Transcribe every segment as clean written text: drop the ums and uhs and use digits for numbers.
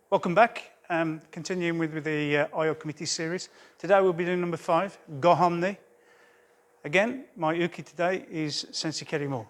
Welcome back. Continuing with the IO committee series. Today we'll be doing number 5, Gohamni. Again, my uke today is Sensi Mo.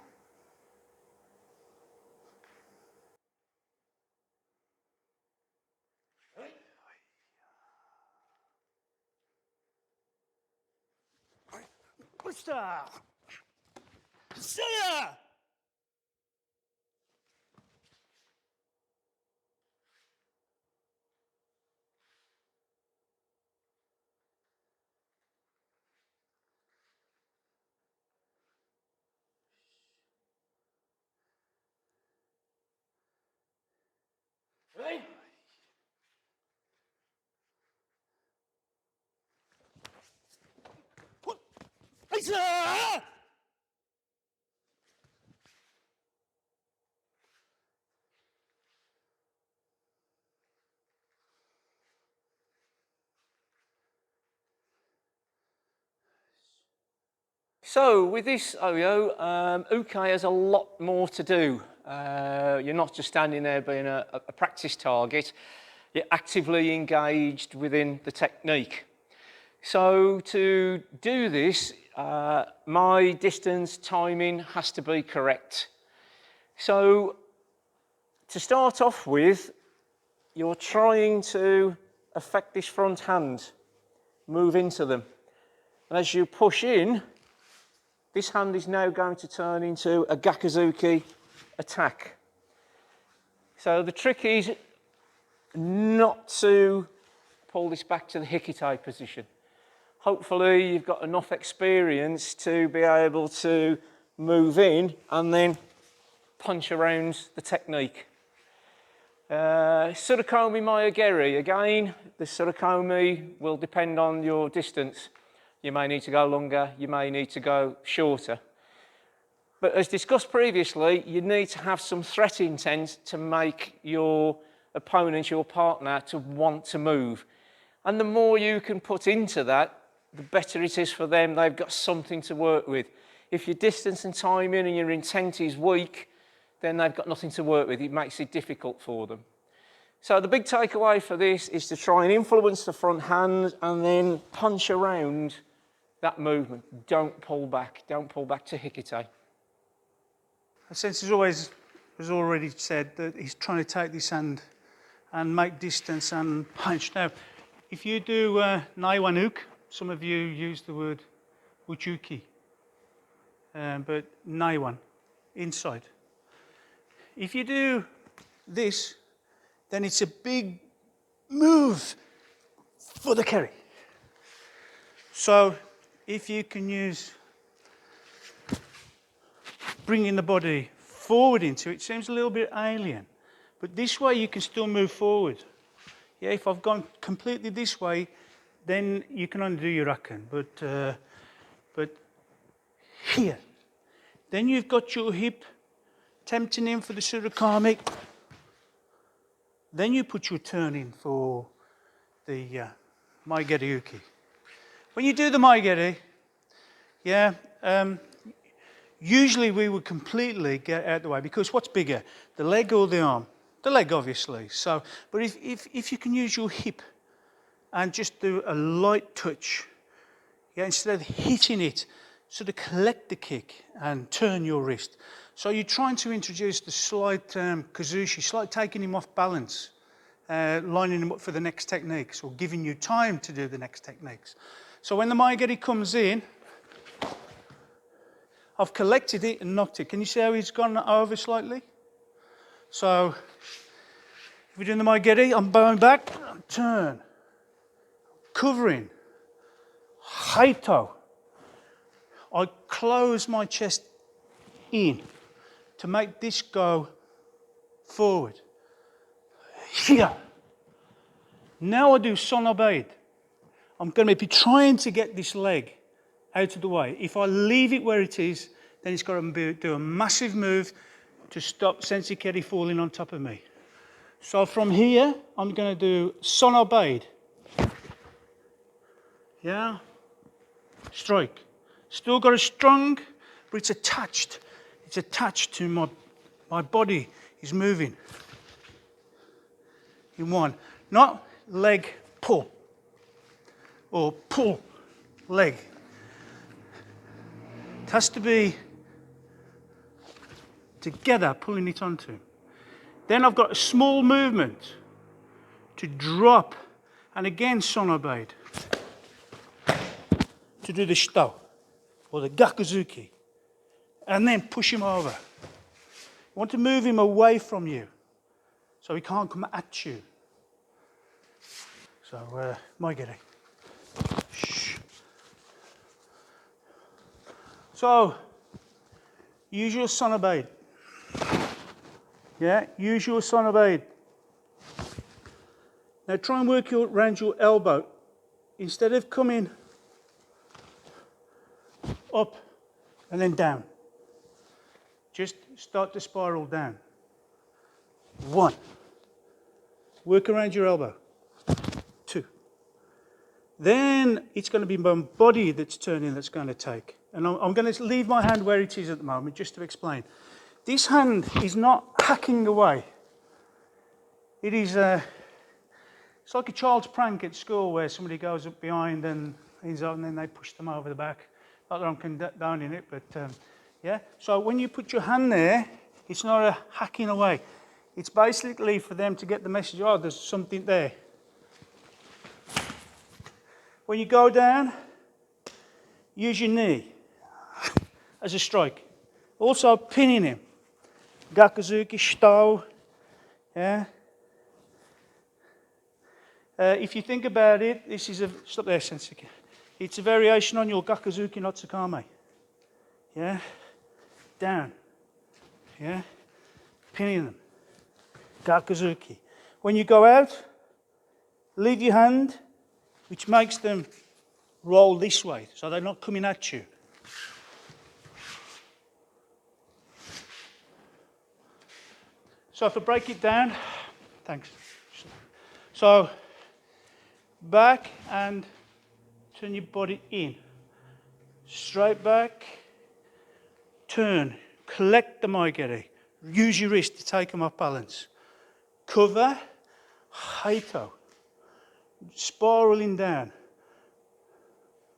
So with this Oyo, uke has a lot more to do. You're not just standing there being a practice target, you're actively engaged within the technique. So to do this, my distance timing has to be correct. So to start off with, you're trying to affect this front hand, move into them. And as you push in, this hand is now going to turn into a Gakuzuki attack. So the trick is not to pull this back to the Hikite position. Hopefully you've got enough experience to be able to move in and then punch around the technique. Tsurukomi Mayogeri, again, the Tsurukomi will depend on your distance. You may need to go longer, you may need to go shorter. But as discussed previously, you need to have some threat intent to make your opponent, your partner, to want to move. And the more you can put into that, the better it is for them. They've got something to work with. If your distance and timing and your intent is weak, then they've got nothing to work with. It makes it difficult for them. So the big takeaway for this is to try and influence the front hand and then punch around that movement. Don't pull back to Hikite. Sensi has already said that he's trying to take this hand and make distance and punch. Now, if you do Naiwan uke, some of you use the word uchuki, but Naiwan, inside. If you do this, then it's a big move for the keri. So if you can use bringing the body forward into it, seems a little bit alien, but this way you can still move forward. Yeah, if I've gone completely this way, then you can only do your rakan, but here, then you've got your hip tempting in for the Tsurukami. Then you put your turn in for the Maigeri uke. When you do the Maigeri, yeah, usually we would completely get out of the way, because what's bigger, the leg or the arm? The leg, obviously. So, but if you can use your hip and just do a light touch, yeah, instead of hitting it, sort of collect the kick and turn your wrist. So you're trying to introduce the slight kazushi, slight taking him off balance, lining him up for the next techniques, or giving you time to do the next techniques. So when the Maigeri comes in, I've collected it and knocked it. Can you see how he's gone over slightly? So if we're doing the Maigeri, I'm bowing back, turn, covering, haito. I close my chest in to make this go forward. Here. Now I do Sonobaid. I'm going to be trying to get this leg out of the way. If I leave it where it is, then it's got to do a massive move to stop Sensi Keri falling on top of me. So from here, I'm going to do Sonobaid. Yeah. Strike. Still got a strong, but it's attached. It's attached to my body is moving. in one. Not leg pull or pull leg. It has to be together, pulling it onto. Then I've got a small movement to drop, and again sonobade to do the shito or the gakuzuki, and then push him over. You want to move him away from you so he can't come at you. So, maigiri. Shh. So, use your sonobade. Yeah, use your sonobade. Now try and work around your elbow. Instead of coming up and then down, just start to spiral down. 1. Work around your elbow. 2. Then it's going to be my body that's turning that's going to take. And I'm going to leave my hand where it is at the moment just to explain. This hand is not hacking away. It is it's like a child's prank at school where somebody goes up behind and then they push them over the back. Not that I'm condoning it, but yeah. So when you put your hand there, it's not a hacking away. It's basically for them to get the message, oh, there's something there. When you go down, use your knee as a strike. Also pinning him. Gakuzuki, shito, yeah. If you think about it, this is stop there, Sensei. It's a variation on your Gakuzuki no Tsukame. Yeah? Down. Yeah? Pinning them. Gakuzuki. When you go out, leave your hand, which makes them roll this way, so they're not coming at you. So if I break it down, thanks. So, back and turn your body in. Straight back, turn, collect the maigiri. Use your wrist to take them off balance. Cover, haito. Spiraling down.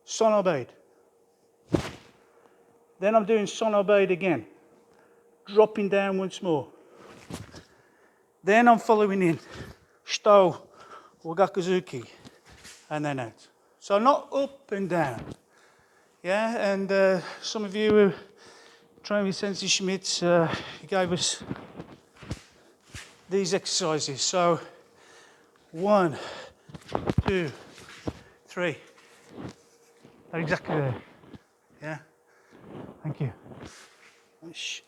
Sonobade. Then I'm doing sonobade again. Dropping down once more. Then I'm following in. Shito or gakuzuki. And then out. So not up and down. Yeah, and some of you who trained with Sensei Schmitz, he gave us these exercises. So 1, 2, 3. They're exactly there. Yeah. Thank you. Shh.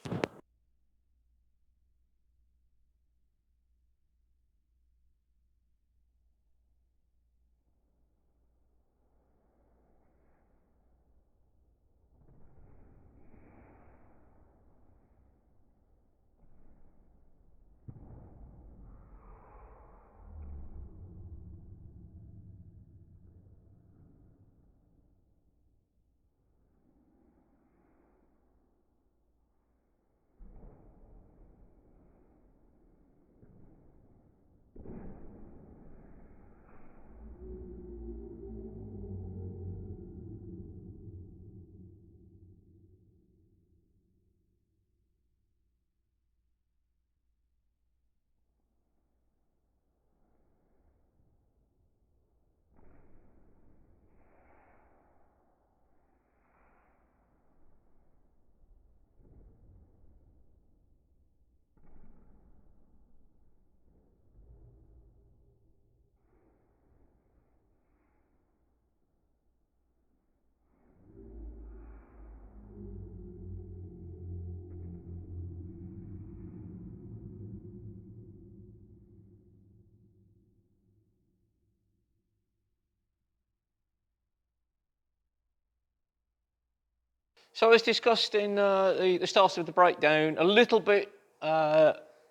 So as discussed in the start of the breakdown, a little bit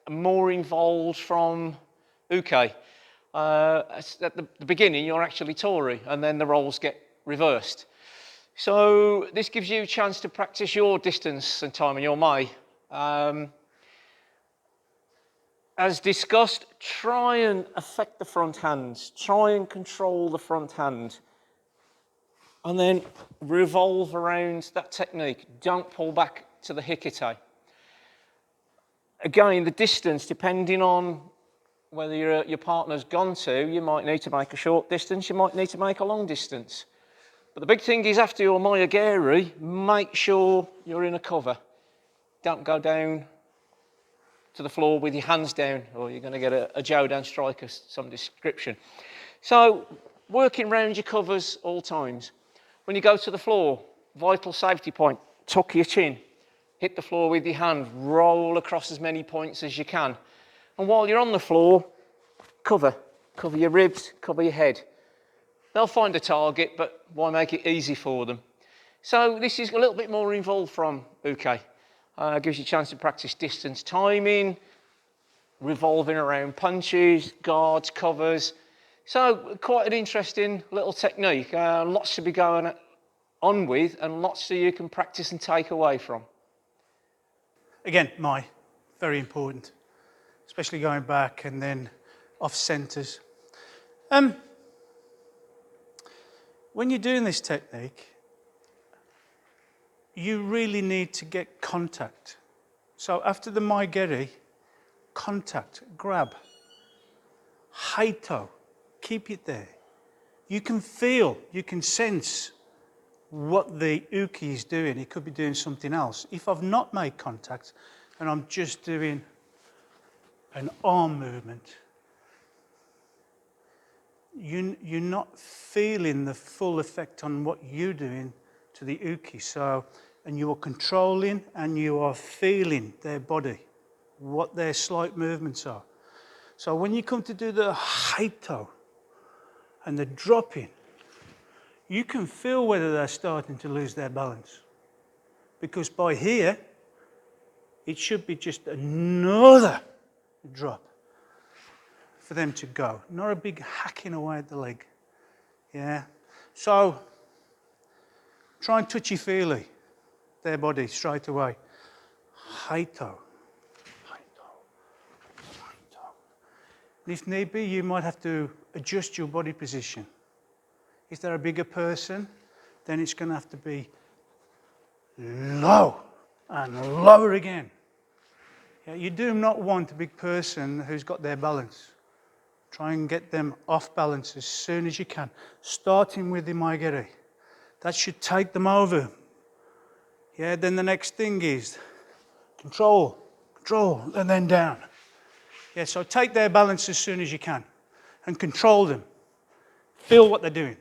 more involved from uke. At the beginning, you're actually tori, and then the roles get reversed. So this gives you a chance to practice your distance and time and your mai. as discussed, try and affect the front hands. Try and control the front hand. And then revolve around that technique. Don't pull back to the hikite. Again, the distance, depending on whether your partner's gone to, you might need to make a short distance, you might need to make a long distance. But the big thing is after your Moyogiri, make sure you're in a cover. Don't go down to the floor with your hands down, or you're going to get a Jodan strike of some description. So, working around your covers all times. When you go to the floor, vital safety point, tuck your chin, hit the floor with your hand, roll across as many points as you can. And while you're on the floor, cover your ribs, cover your head. They'll find a target, but why make it easy for them? So this is a little bit more involved from Uke. Gives you a chance to practice distance timing, revolving around punches, guards, covers. So quite an interesting little technique. Lots to be going on with and lots that you can practice and take away from. Again, very important, especially going back and then off centres. When you're doing this technique, you really need to get contact. So after the Moyogiri, contact, grab, haito, keep it there. You can feel, you can sense what the uke is doing. It could be doing something else. If I've not made contact and I'm just doing an arm movement, you're not feeling the full effect on what you're doing to the uke. So, and you are controlling and you are feeling their body, what their slight movements are. So when you come to do the haito and the dropping, you can feel whether they're starting to lose their balance. Because by here, it should be just another drop for them to go. Not a big hacking away at the leg. Yeah. So try and touchy-feely their body straight away. Haito. And if need be, you might have to adjust your body position. If they're a bigger person, then it's going to have to be low and lower again. Yeah, you do not want a big person who's got their balance. Try and get them off balance as soon as you can, starting with the Moyogiri. That should take them over. Yeah, then the next thing is control, and then down. Yeah, so take their balance as soon as you can and control them. Feel what they're doing.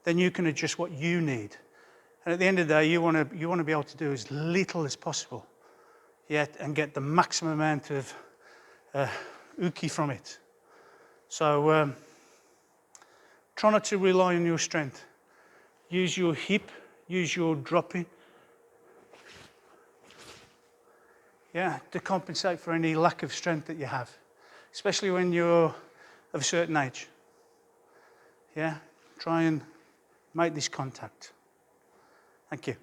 Then you can adjust what you need. And at the end of the day, you want to be able to do as little as possible, yet and get the maximum amount of uke from it. So try not to rely on your strength. Use your hip, use your dropping. Yeah, to compensate for any lack of strength that you have, especially when you're of a certain age. Yeah, try and make this contact. Thank you.